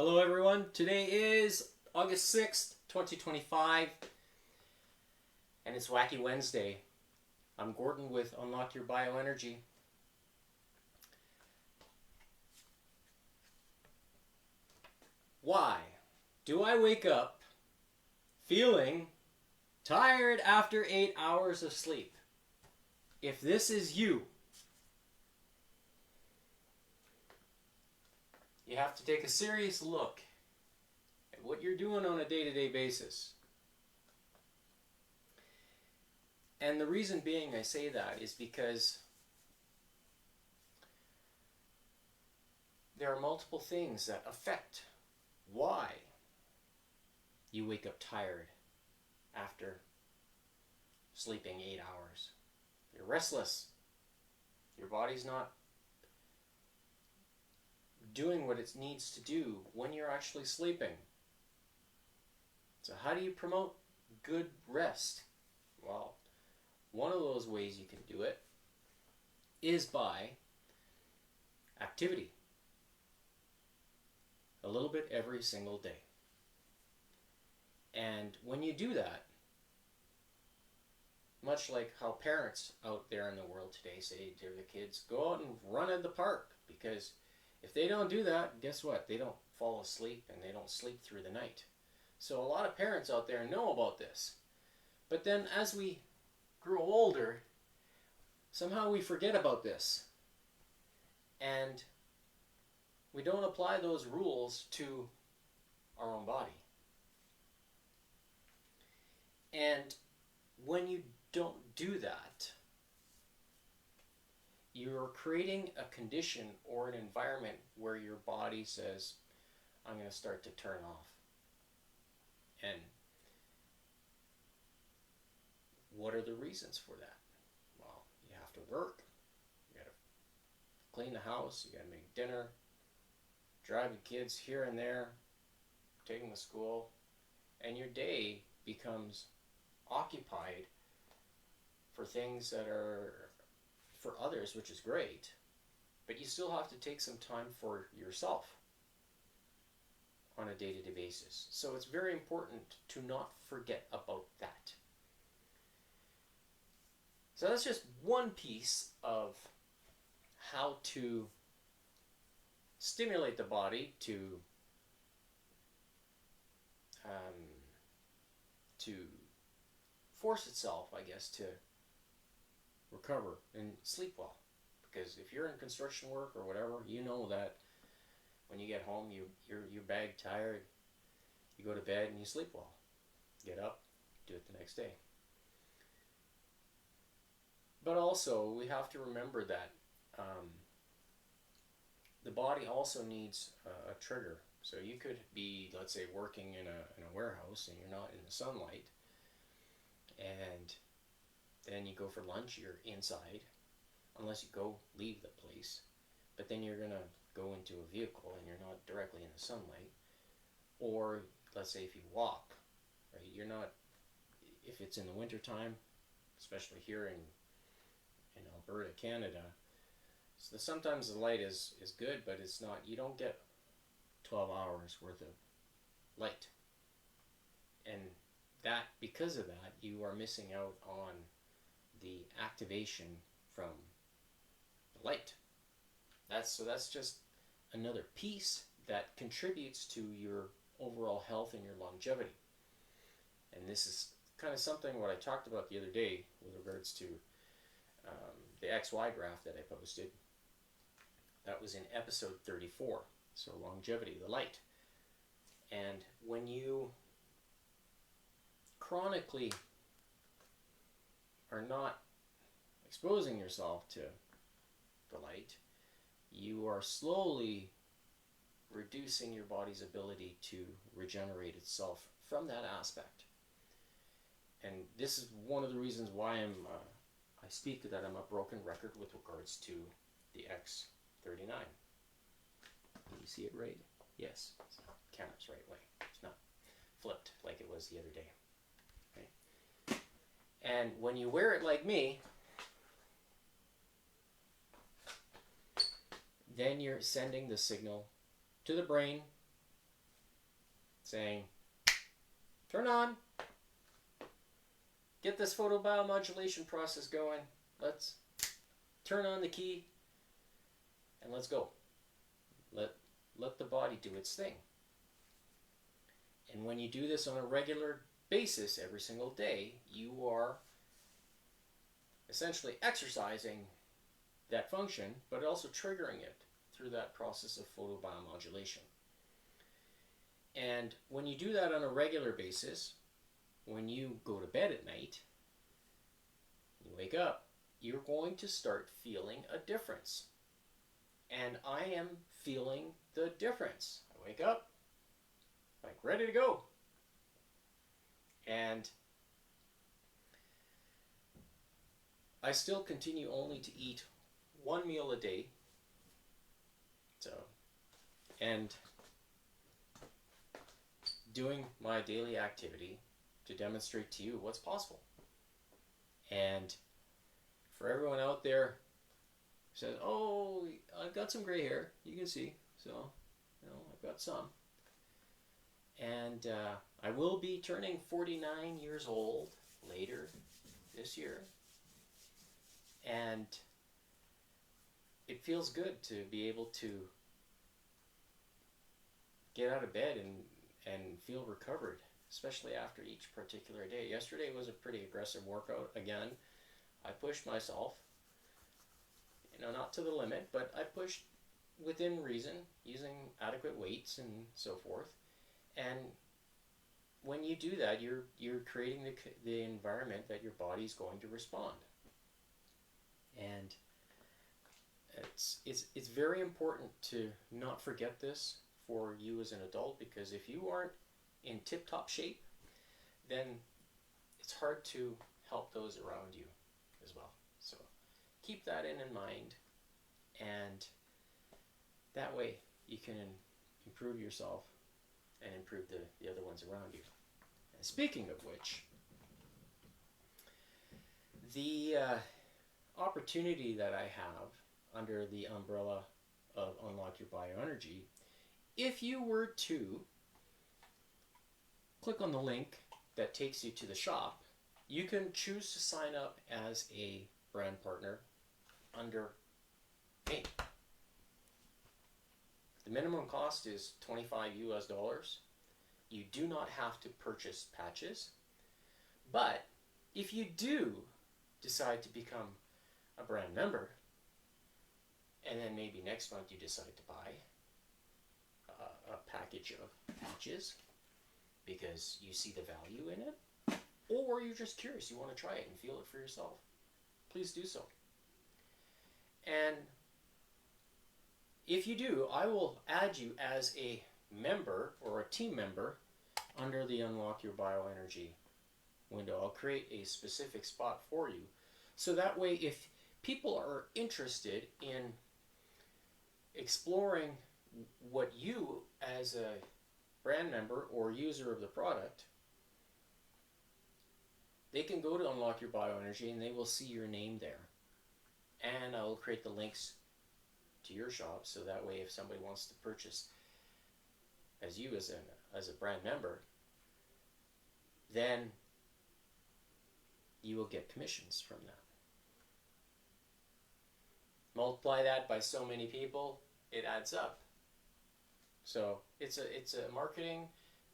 Hello everyone, today is August 6th, 2025, and it's Wacky Wednesday. I'm Gordon with Unlock Your Bioenergy. Why do I wake up feeling tired after 8 hours of sleep? If this is you, you have to take a serious look at what you're doing on a day-to-day basis. And the reason being I say that is because there are multiple things that affect why you wake up tired after sleeping 8 hours. You're restless. Your body's not doing what it needs to do when you're actually sleeping. So how do you promote good rest? Well, one of those ways you can do it is by activity. A little bit every single day. And when you do that, much like how parents out there in the world today say to their kids, go out and run in the park, because if they don't do that, guess what? They don't fall asleep and they don't sleep through the night. So a lot of parents out there know about this. But then as we grow older, somehow we forget about this. And we don't apply those rules to our own body. And when you don't do that, you're creating a condition or an environment where your body says, I'm going to start to turn off. And what are the reasons for that? Well, you have to work, you got to clean the house, you got to make dinner, drive the kids here and there, take them to school, and your day becomes occupied for things that are for others, which is great, but you still have to take some time for yourself on a day-to-day basis. So it's very important to not forget about that. So that's just one piece of how to stimulate the body to force itself, I guess, to recover and sleep well. Because if you're in construction work or whatever, you know that when you get home, you're bagged tired, you go to bed and you sleep well. Get up, do it the next day. But also, we have to remember that the body also needs a trigger. So you could be, let's say, working in a warehouse and you're not in the sunlight, and then you go for lunch, you're inside, unless you leave the place, but then you're going to go into a vehicle and you're not directly in the sunlight. Or let's say if you walk, right, you're not, if it's in the winter time, especially here in Alberta, Canada, so sometimes the light is good, but it's not, you don't get 12 hours worth of light. And that, because of that, you are missing out on the activation from the light. That's just another piece that contributes to your overall health and your longevity. And this is kind of something what I talked about the other day with regards to the XY graph that I posted. That was in episode 34, so longevity, the light. And when you chronically are not exposing yourself to the light, you are slowly reducing your body's ability to regenerate itself from that aspect. And this is one of the reasons why I speak that I'm a broken record with regards to the X39. Can you see it right? Yes, the camera's right way. It's not flipped like it was the other day. Okay. And when you wear it like me, then you're sending the signal to the brain saying, turn on, get this photobiomodulation process going, let's turn on the key, and let's go. Let the body do its thing. And when you do this on a regular basis every single day, you are essentially exercising that function, but also triggering it through that process of photobiomodulation. And when you do that on a regular basis, when you go to bed at night, you wake up, you're going to start feeling a difference. And I am feeling the difference. I wake up, like ready to go. And I still continue only to eat one meal a day. And doing my daily activity to demonstrate to you what's possible. And for everyone out there who says, oh, I've got some gray hair, you can see, so, I've got some. And I will be turning 49 years old later this year. And it feels good to be able to get out of bed and feel recovered, especially after each particular day. Yesterday was a pretty aggressive workout. Again, I pushed myself, not to the limit, but I pushed within reason, using adequate weights and so forth. And when you do that, you're creating the environment that your body's going to respond. And it's very important to not forget this for you as an adult, because if you aren't in tip-top shape, then it's hard to help those around you as well. So keep that in mind, and that way you can improve yourself and improve the other ones around you. And speaking of which, the opportunity that I have under the umbrella of Unlock Your Bioenergy, if you were to click on the link that takes you to the shop, you can choose to sign up as a brand partner under me. The minimum cost is $25 US. You do not have to purchase patches, but if you do decide to become a brand member, and then maybe next month you decide to buy a package of patches because you see the value in it, or you're just curious, you want to try it and feel it for yourself, please do so. And if you do, I will add you as a member or a team member under the Unlock Your Bioenergy window. I'll create a specific spot for you, so that way if people are interested in exploring what you as a brand member or user of the product, they can go to Unlock Your Bioenergy and they will see your name there. And I will create the links to your shop, so that way if somebody wants to purchase as you as a brand member, then you will get commissions from that. Multiply that by so many people, it adds up. So it's a marketing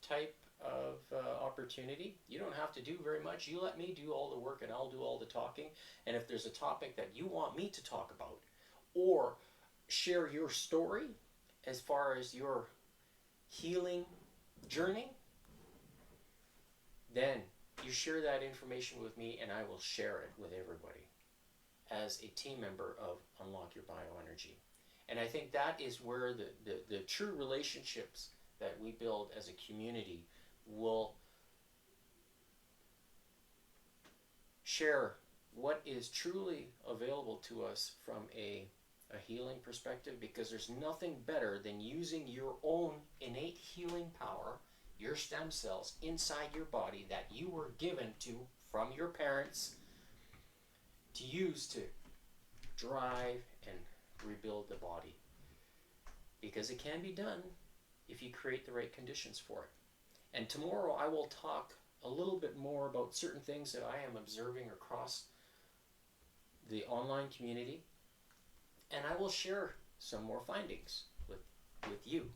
type of opportunity. You don't have to do very much. You let me do all the work and I'll do all the talking. And if there's a topic that you want me to talk about, or share your story as far as your healing journey, then you share that information with me and I will share it with everybody as a team member of Unlock Your Bioenergy. And I think that is where the true relationships that we build as a community will share what is truly available to us from a healing perspective, because there's nothing better than using your own innate healing power, your stem cells inside your body that you were given to from your parents, to use to drive and rebuild the body. Because it can be done if you create the right conditions for it. And tomorrow I will talk a little bit more about certain things that I am observing across the online community, and I will share some more findings with you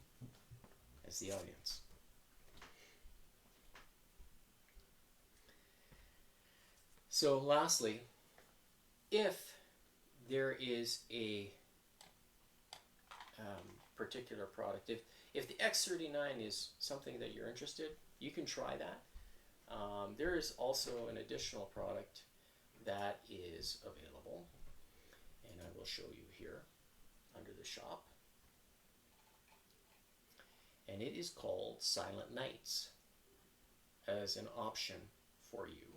as the audience. So lastly, if there is a particular product, if the X39 is something that you're interested, you can try that. There is also an additional product that is available, and I will show you here under the shop, and it is called Silent Nights as an option for you.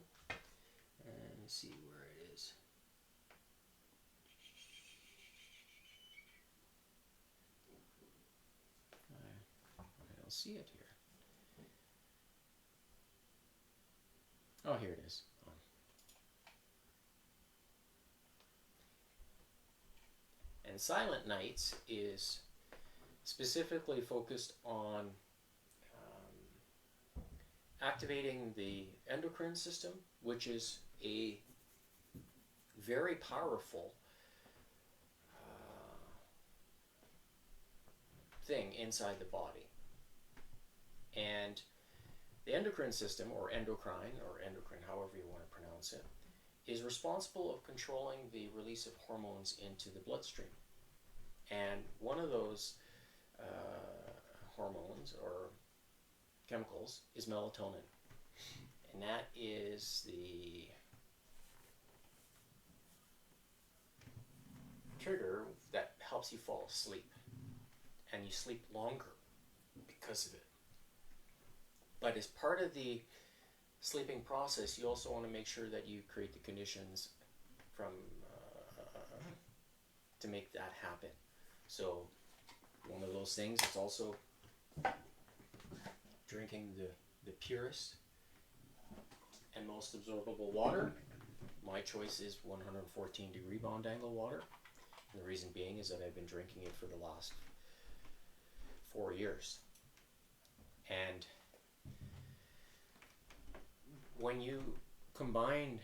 And see where it is. I don't see it here. Oh, here it is. And Silent Nights is specifically focused on activating the endocrine system, which is a very powerful thing inside the body. And the endocrine system, or endocrine, however you want to pronounce it, is responsible of controlling the release of hormones into the bloodstream. And one of those hormones or chemicals is melatonin. And that is the trigger that helps you fall asleep. And you sleep longer because of it. But as part of the sleeping process, you also want to make sure that you create the conditions to make that happen. So one of those things is also drinking the purest and most absorbable water. My choice is 114 degree bond angle water. And the reason being is that I've been drinking it for the last 4 years. And when you combine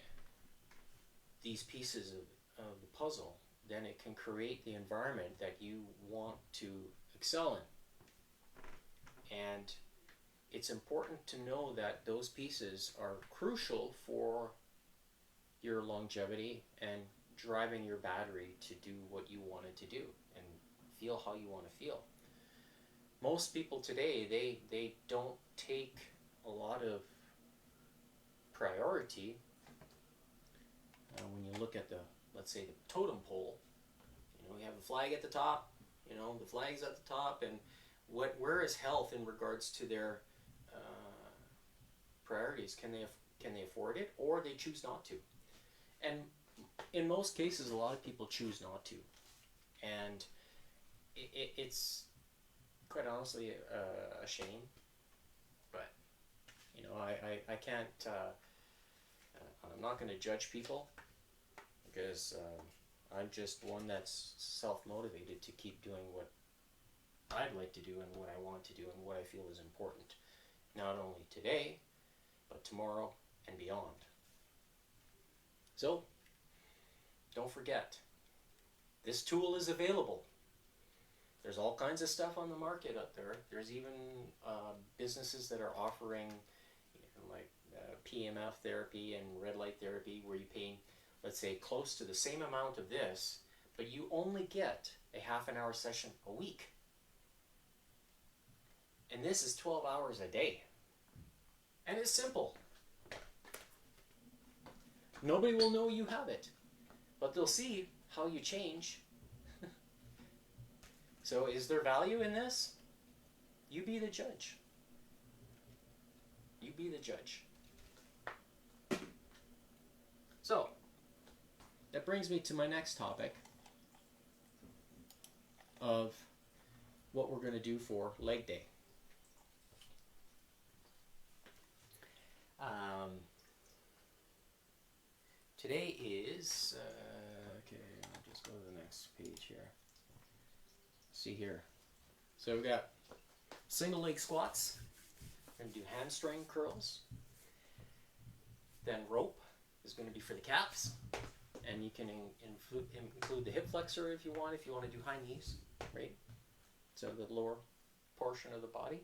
these pieces of the puzzle, then it can create the environment that you want to excel in. And it's important to know that those pieces are crucial for your longevity and driving your battery to do what you want it to do and feel how you want to feel. Most people today, they don't take a lot of priority when you look at let's say the totem pole. We have a flag at the top, the flag's at the top, and where is health in regards to their priorities? Can they afford it, or they choose not to? And in most cases, a lot of people choose not to, and it's quite honestly a shame. But I can't. I'm not going to judge people, because I'm just one that's self-motivated to keep doing what I'd like to do and what I want to do and what I feel is important, not only today, but tomorrow and beyond. So, don't forget, this tool is available. There's all kinds of stuff on the market out there. There's even businesses that are offering like PMF therapy and red light therapy, where you pay, let's say, close to the same amount of this, but you only get a half an hour session a week. And this is 12 hours a day. And it's simple. Nobody will know you have it, but they'll see how you change. So is there value in this? You be the judge. You be the judge. So, that brings me to my next topic of what we're going to do for leg day. Today is, okay, I'll just go to the next page here. See here. So we've got single leg squats, We're going to do hamstring curls. Then rope is going to be for the calves. And you can include the hip flexor if you want to do high knees, right? So the lower portion of the body.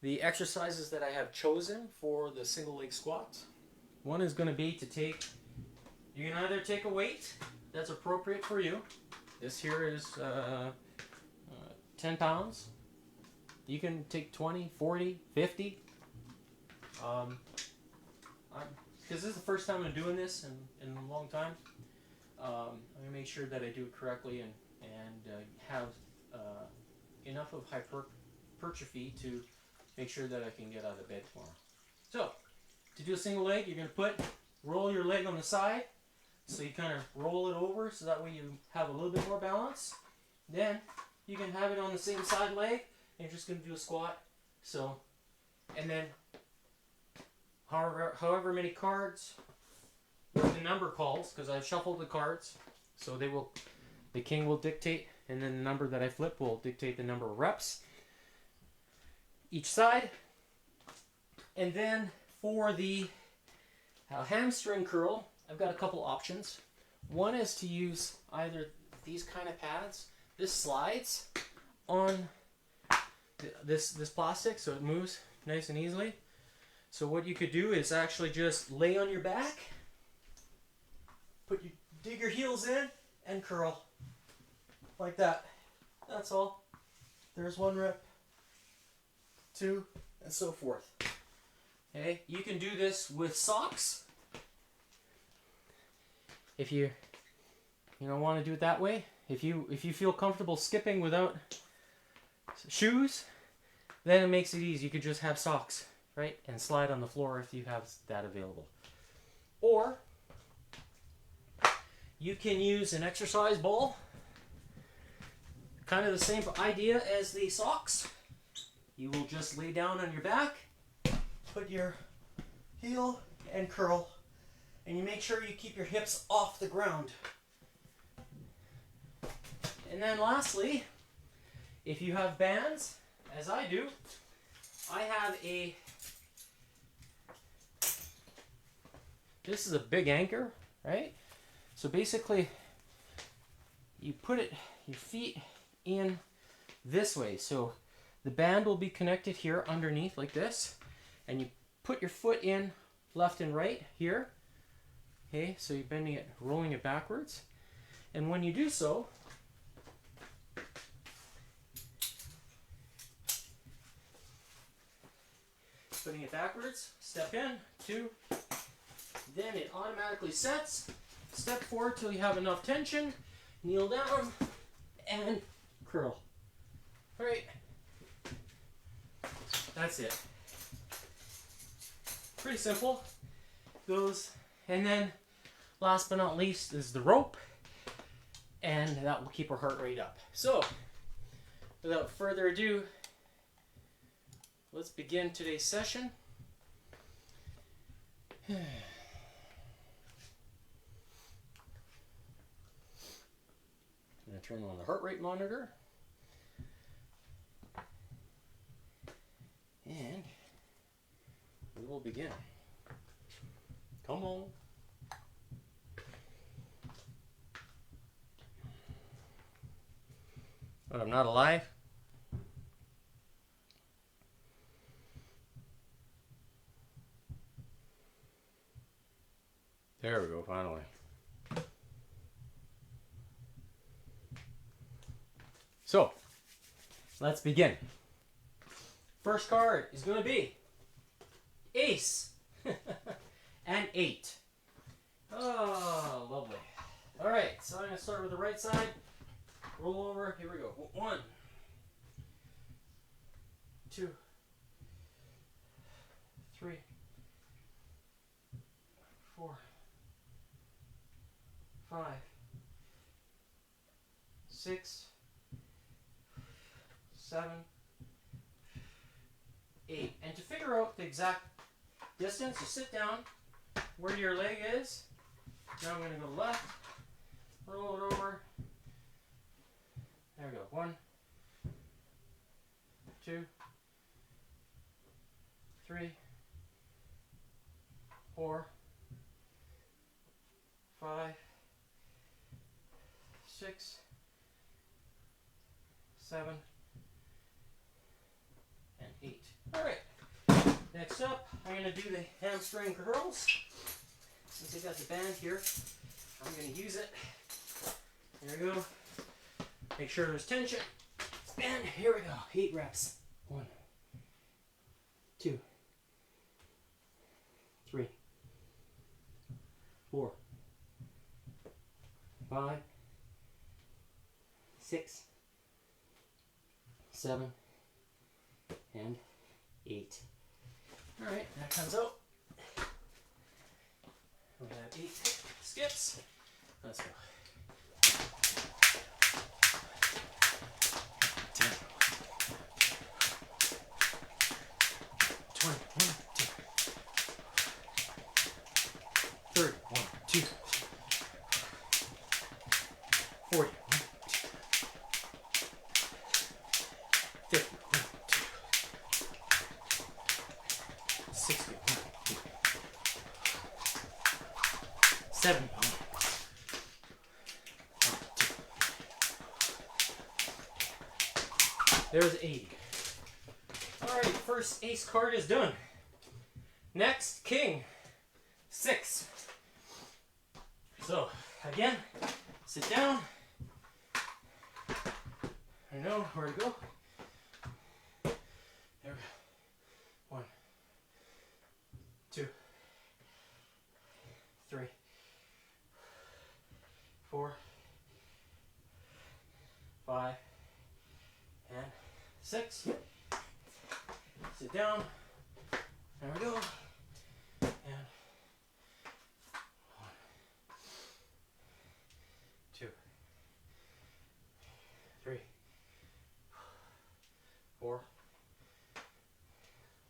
The exercises that I have chosen for the single leg squat, one is going to be to take, you can either take a weight that's appropriate for you. This here is 10 pounds. You can take 20, 40, 50. Because this is the first time I'm doing this in a long time. I'm going to make sure that I do it correctly and have enough of hypertrophy to make sure that I can get out of bed tomorrow. So, to do a single leg, you're going to roll your leg on the side. So you kind of roll it over so that way you have a little bit more balance. Then you can have it on the same side leg and you're just going to do a squat. So, and then however many cards with the number calls, because I've shuffled the cards, so the king will dictate, and then the number that I flip will dictate the number of reps each side. And then for the hamstring curl, I've got a couple options. One is to use either these kind of pads. This slides on this plastic, so it moves nice and easily. So what you could do is actually just lay on your back, dig your heels in, and curl like that. That's all. There's 1 rep, 2, and so forth. Okay, you can do this with socks. If you don't want to do it that way, if you feel comfortable skipping without shoes, then it makes it easy. You could just have socks, right, and slide on the floor if you have that available. Or you can use an exercise ball, kind of the same idea as the socks. You will just lay down on your back, put your heel and curl, and you make sure you keep your hips off the ground. And then lastly, if you have bands, as I do, I have this is a big anchor, right? So basically, you put your feet in this way. So the band will be connected here underneath like this, and you put your foot in left and right here. Okay, so you're bending it, rolling it backwards. And when you do so, putting it backwards, step in, 2, then it automatically sets. Step forward till you have enough tension, kneel down, and curl. All right, that's it. Pretty simple. And then last but not least is the rope, and that will keep our heart rate up. So, without further ado, let's begin today's session. I'm going to turn on the heart rate monitor. And we will begin. Come on. But I'm not alive. There we go, finally. So, let's begin. First card is going to be Ace and 8. Oh, lovely. All right, so I'm going to start with the right side. Roll over. Here we go. 1, 2, 3, 4, 5, 6, 7, 8. And to figure out the exact distance, you sit down where your leg is. Now I'm going to go left, roll it over. There we go. 1, 2, 3, 4, 5, 6, 7, and 8. All right. Next up, I'm going to do the hamstring curls. Since I got the band here, I'm going to use it. There we go. Make sure there's tension. And here we go. 8 reps. 1, 2, 3, 4, 5, 6, 7, and 8. All right, that comes out. We have 8 skips. Let's go. 10, 20, 1, 2, 30, 1, 2, 40, 1, 2, 50, 1, 2, 60, 1, 2, 70, 1, 2. There's 80. Alright, first ace card is done. Next, king. 6. So, again, sit down. I know where to go. There we go. 1, 2, 3, 4, 5, and 6. Sit down. There we go. And 1, 2, 3, 4,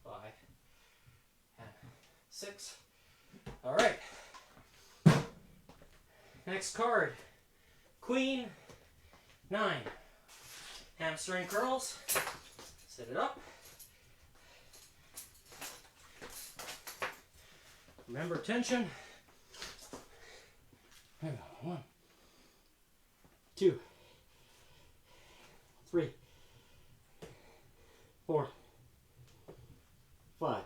5, and 6. All right. Next card, Queen 9. Hamstring curls. Set it up. Remember tension. There we go. 1, 2, 3, 4, 5,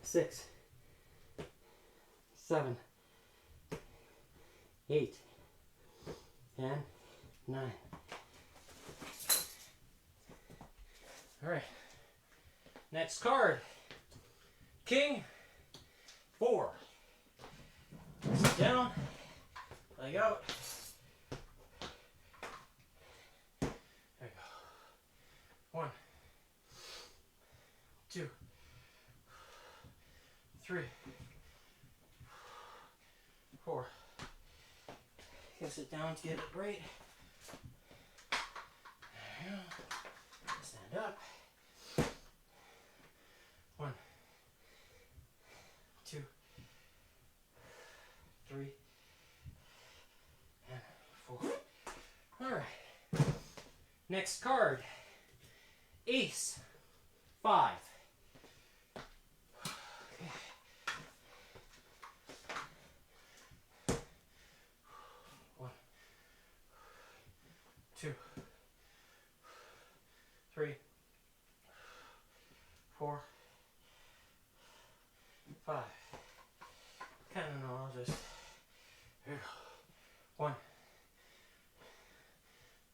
6, 7, 8, and 9. All right. Next card, King 4. Sit down, leg out. There you go. 1, 2, 3, 4. You can sit down to get it right. There you go. Stand up. 1, 2, 3, and 4. All right. Next card, Ace 5. Okay. 1, 2, 3, 4, 5. Kind of know, I'll just, here we go. 1,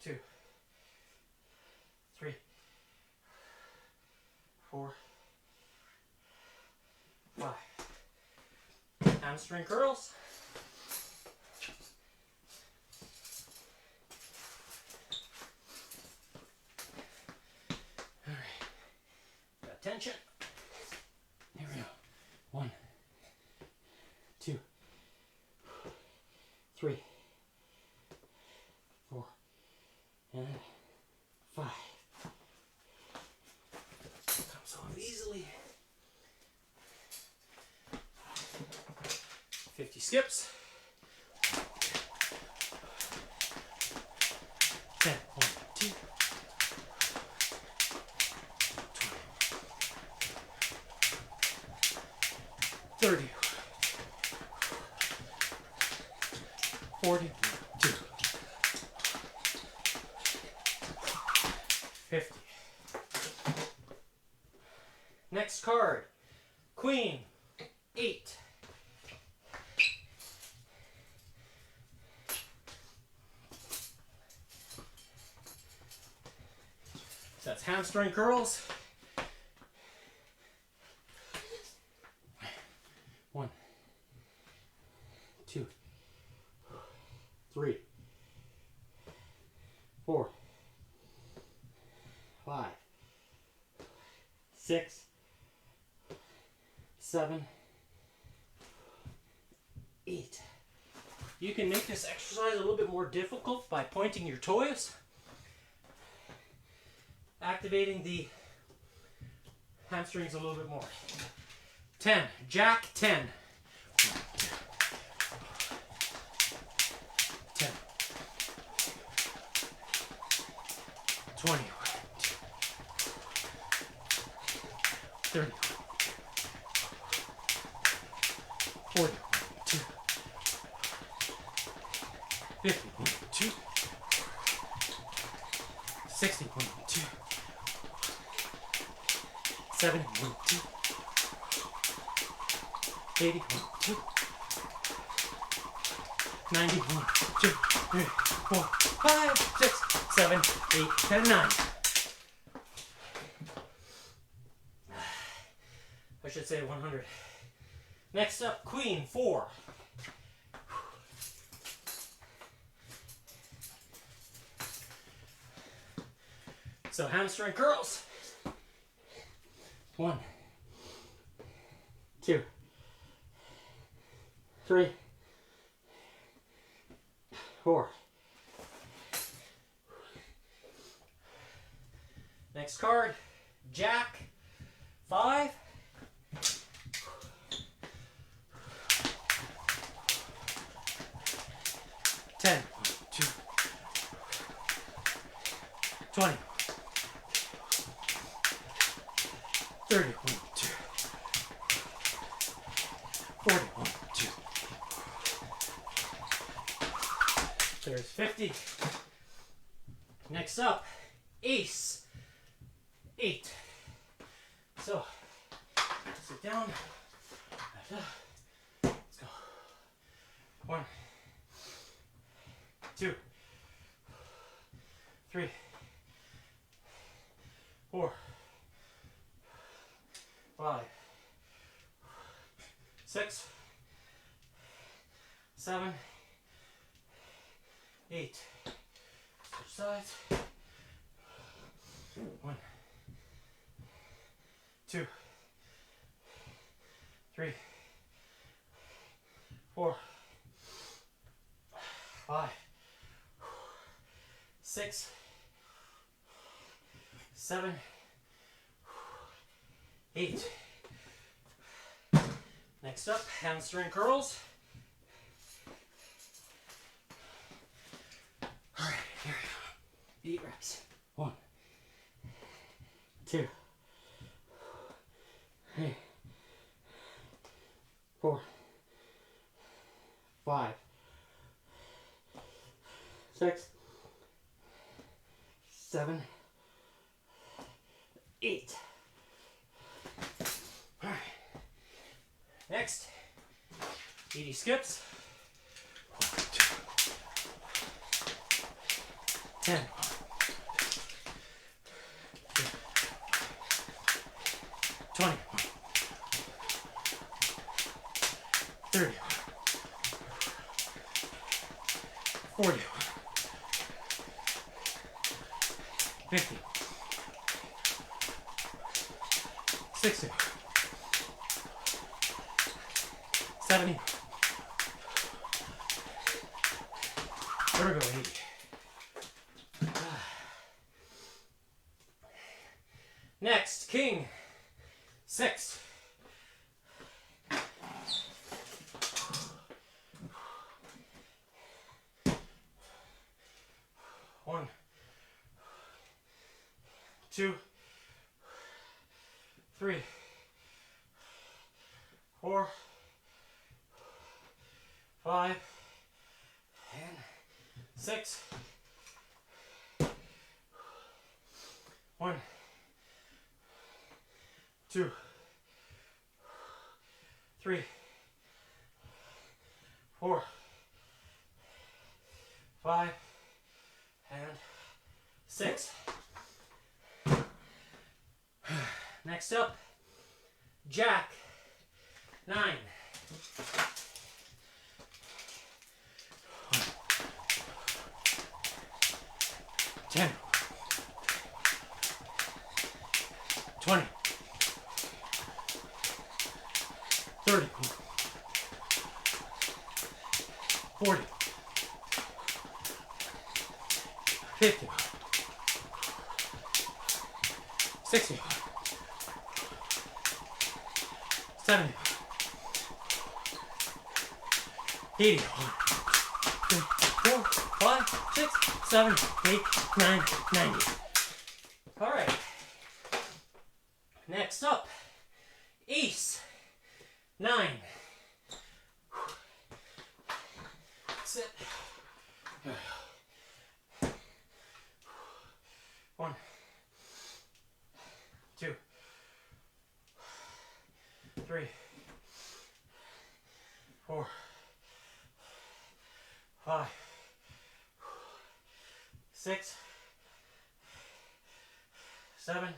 2, 3, 4, 5. Hamstring curls. All right. Got tension. Here we go. 1, 2, 3, 4, and 5. Comes off easily. 50 skips. 10, 1, 2, 20, 30, 40, 2, 50. Next card, Queen, 8. So that's hamstring curls. 1, 2, 3, 4, 5, 6, 7, 8. You can make this exercise a little bit more difficult by pointing your toes, activating the hamstrings a little bit more. 10, jack 10. 1, 2, 10, 20, 30, 40, 2, 50, 2, 60, 2, 70, 2, 80, 2, 90, 2, 3, 4, 5, 6, 7, 8, 10, 9. I should say 100. Next up, Queen, 4. So hamstring curls. 1, 2, 3, 4. Next card, jack 5. 10, 2, 20, 30, 2, 40, 2. There's 50. Next up, ace 8. So, sit down. Let's go. 1, 2, 3, 4, 5, 6, 7, 8. Switch sides. 1, 2, 3, 4, 5, 6, 7, 8. Next up, hamstring curls. All right, here we go. 8 reps. 1, 2, 3, 4, 5, 6, 7, 8. All right. Next, 80 skips. 1, 2, 10, 20, 30, 40, 50, 60, 70. There we go, 80. Next, king 6. 1, 2, 3, 4, 5, and 6. 1, 2, 3, 4, 5, and 6. Next up, jack. 9. 10. 20. 30. 40. 50. 60. 70. 80. 3, 4, 5, 6, 7, 8, 9, 90. All right. Next up, ace. 9. Sit. 1, 2, 3, 4, 5, 6, 7,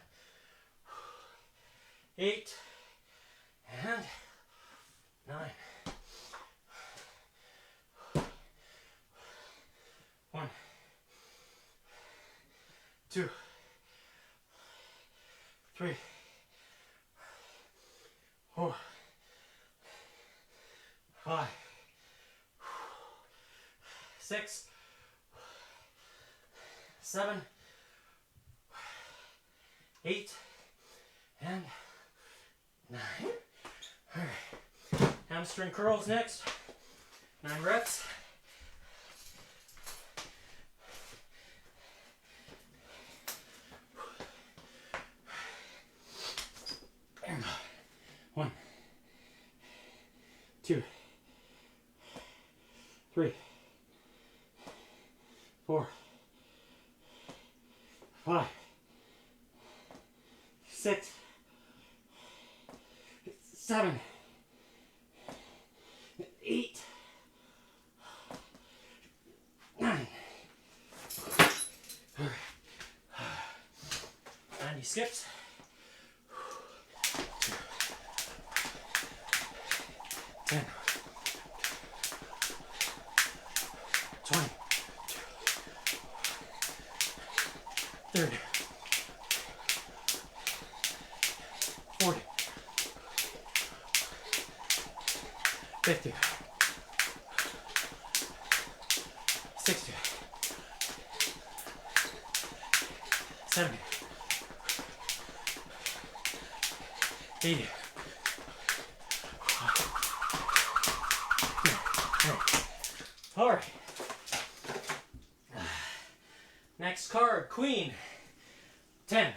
8, and 9. 1, 2, 3, 4, 5, 6, 7, 8, and 9. All right. Hamstring curls next. 9 reps. One, 2, 3, 4, 5, 6, 7, 8, 9. 90 skips. 10, 20, 30, 40, 50, 60, 70, 80. All right. Next card, queen. 10.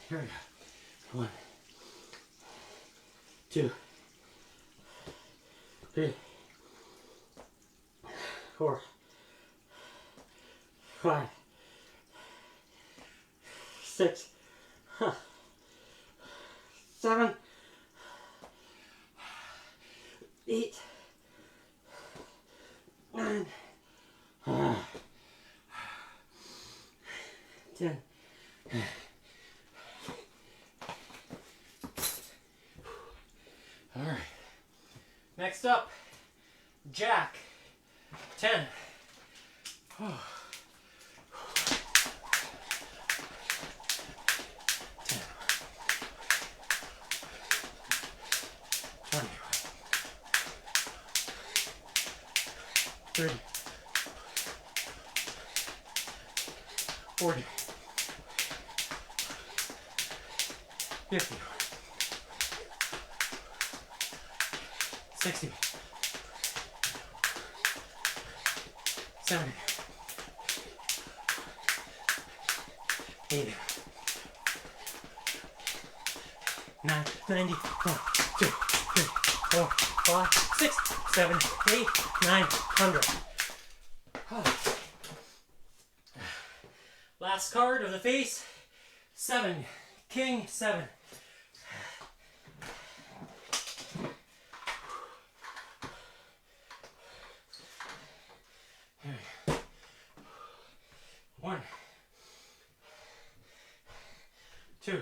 Here we go. 1, 2, 3, 4, 5, 6, 7, 8, 9, 10. All right. Next up, jack. 10. 10. 20. 30. 40. 50. 60. 7, 8, 9, 90, 1, 2, 3, 4, 5, 6, 7, 8, 9, 100. Last card of the face. 7, king, 7. One, 2,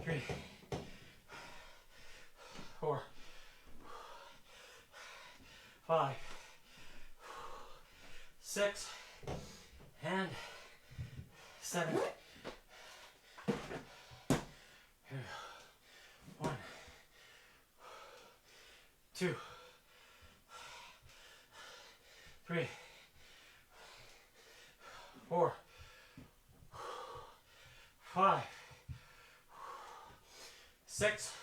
3, 4, 5, 6, and 7. 1, 2, 3, 4, 5, 6,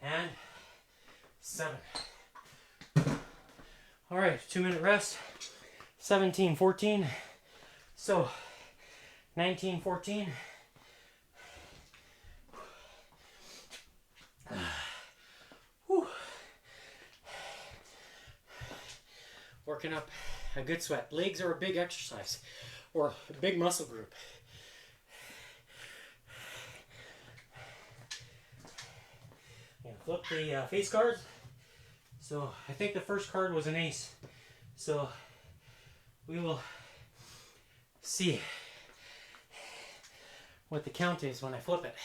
and 7. All right, 2-minute rest. 17:14. So 19:14. Working up a good sweat. Legs are a big exercise, or a big muscle group. Flip the face cards. So I think the first card was an ace. So we will see what the count is when I flip it.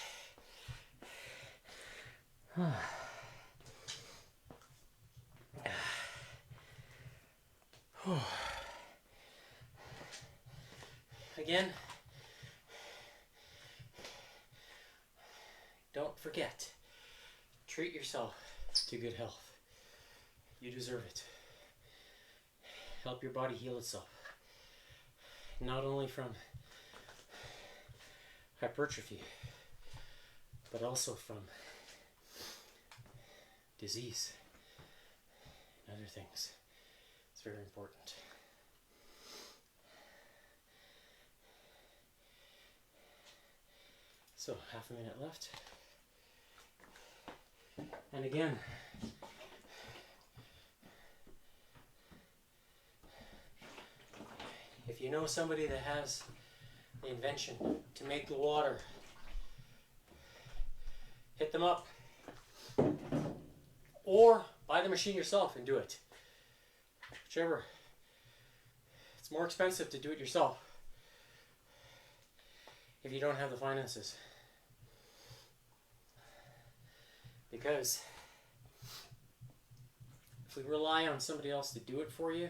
Again, don't forget, treat yourself to good health. You deserve it. Help your body heal itself. Not only from hypertrophy, but also from disease and other things. It's very important. So, half a minute left. And again, if you know somebody that has the invention to make the water, hit them up. Or buy the machine yourself and do it. Whichever. It's more expensive to do it yourself if you don't have the finances. Because if we rely on somebody else to do it for you,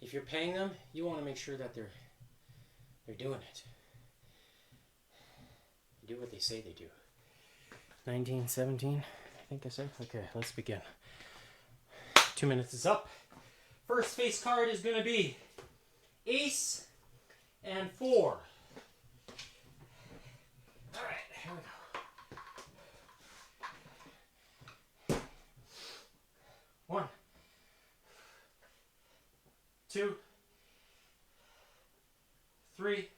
if you're paying them, you want to make sure that they're doing it. They do what they say they do. 1917, I think I said. Okay, let's begin. 2 minutes is up. First face card is going to be ace and 4. All right, here we go. 1, 2, 3,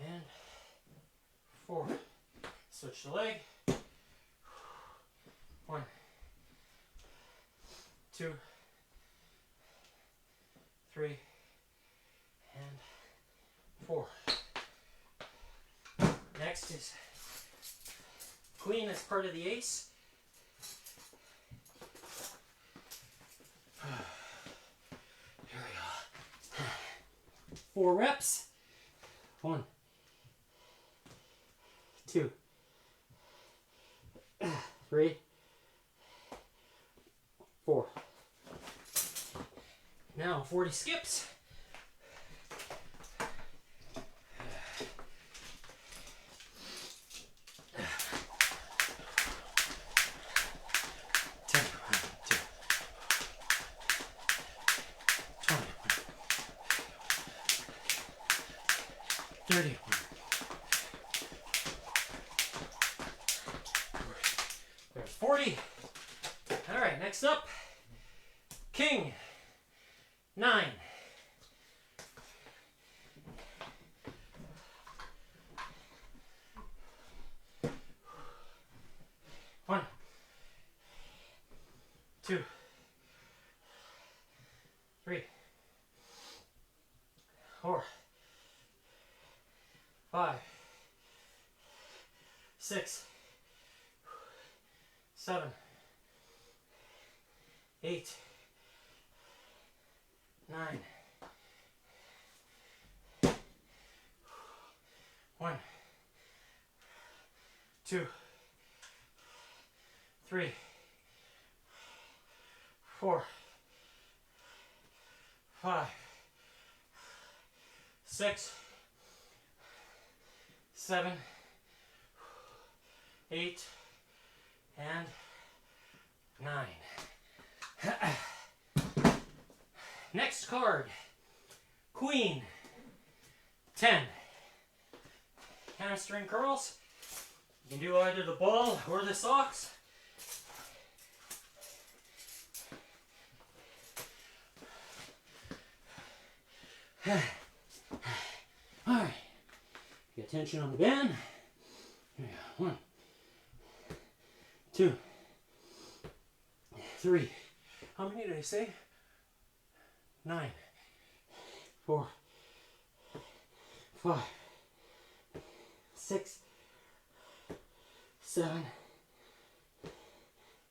and 4. Switch the leg. 1, 2, 3, and 4. Next is queen as part of the ace. Here we go. 4 reps. 1, 2, 3, 4. Now 40 skips. 10, 2, 20, 30. There's 40. All right, next up, king 9. 1, 2, 3, 4, 5, 6, 7, 8, 9. 1, 2, 3, 4, 5, 6, 7, 8, and 9. Next card, Queen, 10. Hamstring curls. You can do either the ball or the socks. Alright. Get tension on the band. Here we go. 1, 2, 3. How many did I say? 9. 4, 5, 6, 7,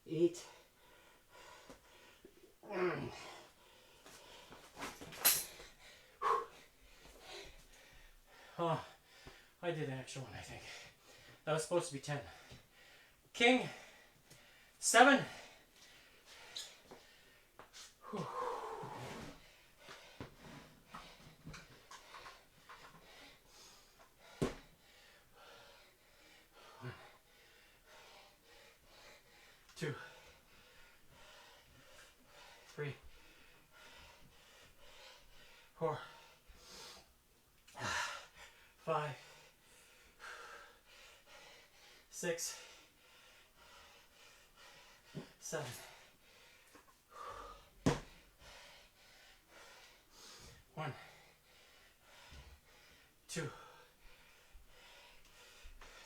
8. Oh, I did an extra one, I think. That was supposed to be 10. King, 7. Whew. 2, 3, 4, 5, 6, 7. 1, 2,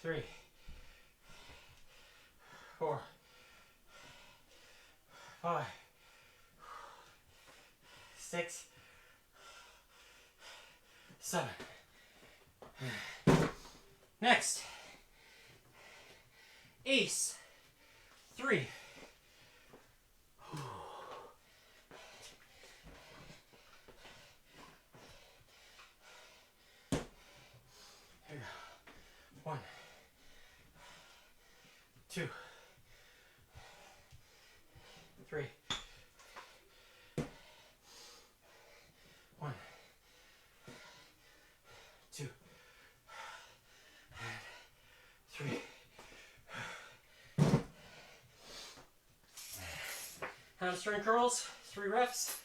3, 4, 5, 6, 7. Next, Ace, 3. Here, 1, 2, 3. 1, 2, 3. Hamstring curls, 3 reps.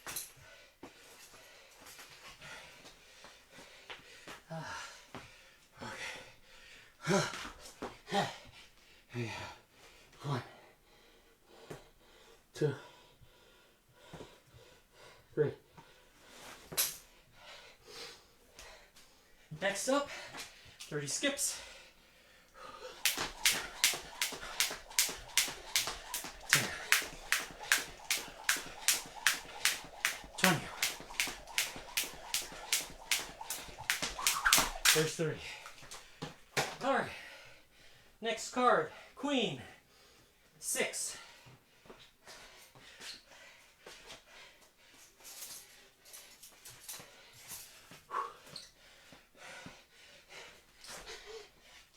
Okay. 1, 2, 3. Next up, 30 skips. 10, 20. There's 30. All right. Next card, Queen, 6.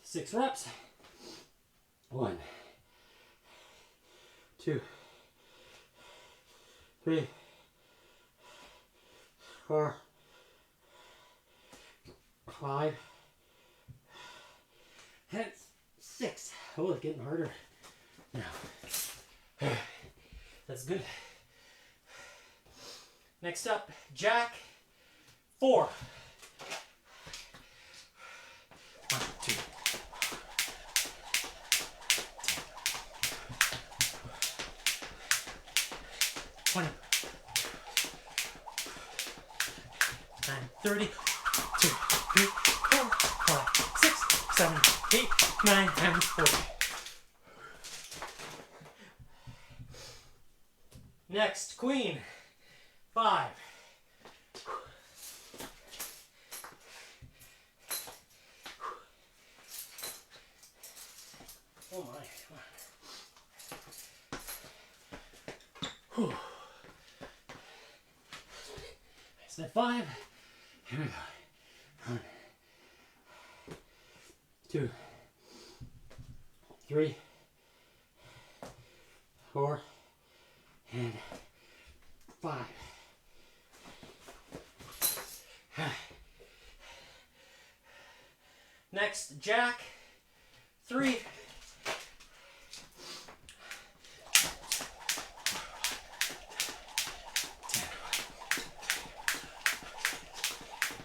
6 reps. 1, 2, 3, 4, 5, and 6. Oh, it's getting harder now. That's good. Next up, Jack, 4. 1, 2. 20. 30. 2, 3, 4, 5, 6, 7, 8, 9, and 40. Next, Queen. 5. Oh my. Whew. Step 5. Here we go. 1, 2, 3, 4, and 5. Next, Jack. 3.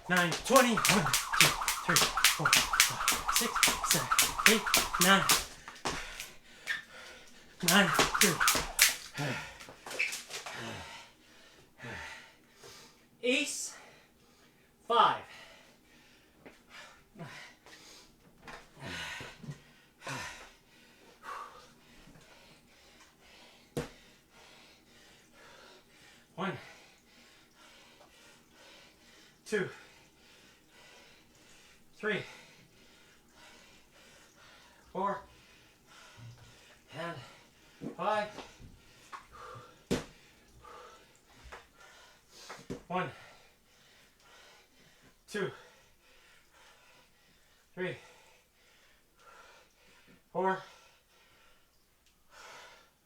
9, 20, 1, 2, 3, 4, 5, 6, 7, 8, 9, 9, 3. Ace, 5. 1, 2, 3, 4, and 5. 1, 2, 3, 4,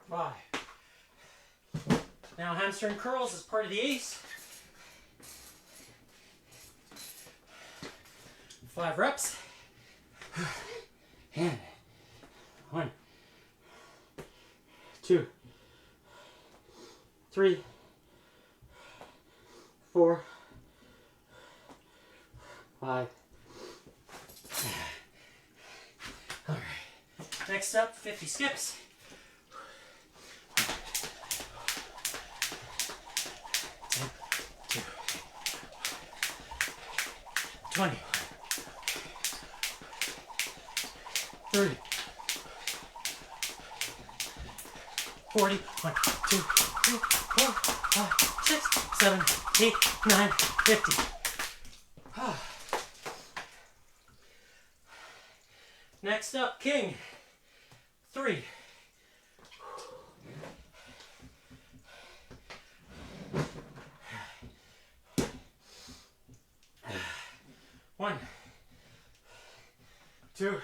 5. Now hamstring curls as part of the ace. 5 reps. And 1, 2, 3, 4, 5. All right. Next up, 50 skips. 10, 2, 20, 30, 40, 1, 2, 3, 4, 5, 6, 7, 8, 9, 50. Next up, King. 3. 1, 2,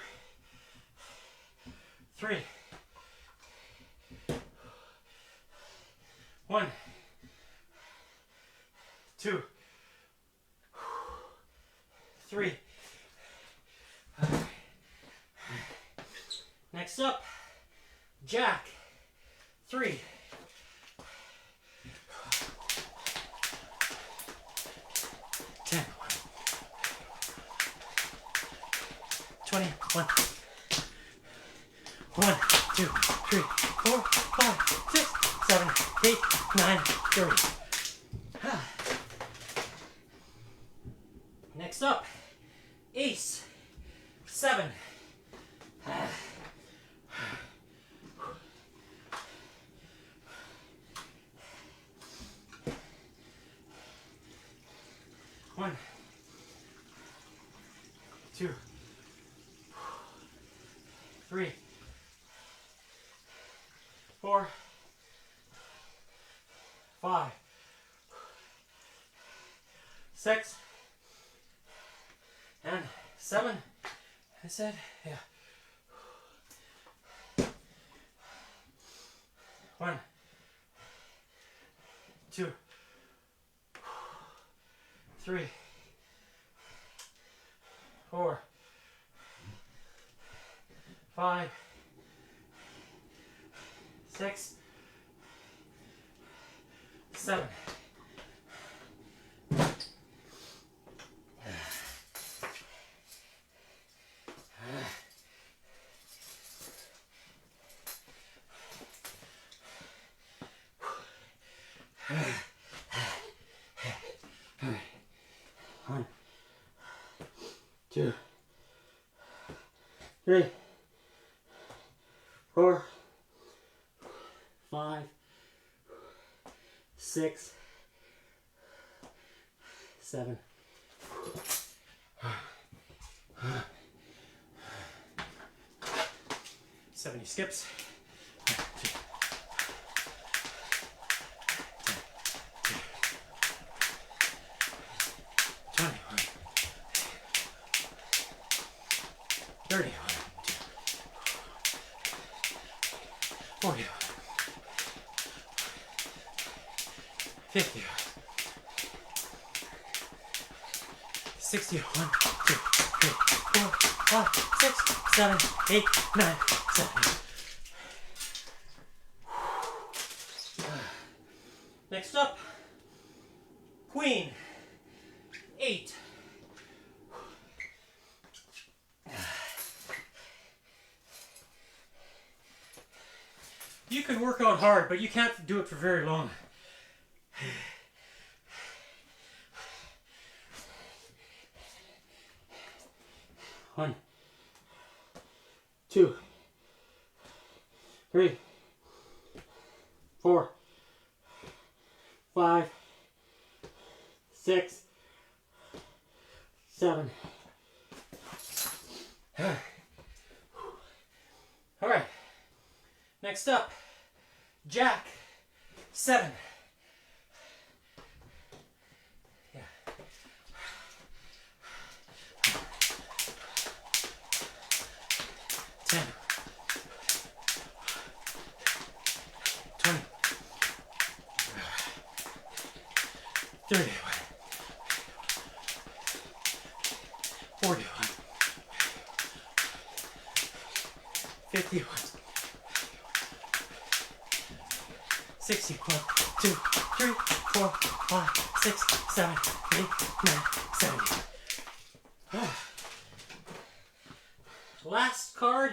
3. 1, 2, 3. Next up, Jack. 3. 10. 20. 1, 2, 3, 4, 5, 6, 7, 8, 9, 30. Next up, Ace. 7. 1, 2, 3, 4, 5, 6, and 7. I said, yeah. 1, 2, 3, 4, 5, 6, 7. 3, 4, 5, 6, 7. 70 skips. 21, 31, 40, 50, 60, 1, 2, 3, 4, 5, 6, 7, 8, 9, 10. Next up, Queen. 8. You can work out hard, but you can't do it for very long. One, 2, 3, 4, 5, 6, 7. All right. Next up, Jack. 7. Yeah. 10. 20. 30. 41, 51, 61, 2, 3, 4, 5, 6, 7, 8, 9, 70. Last card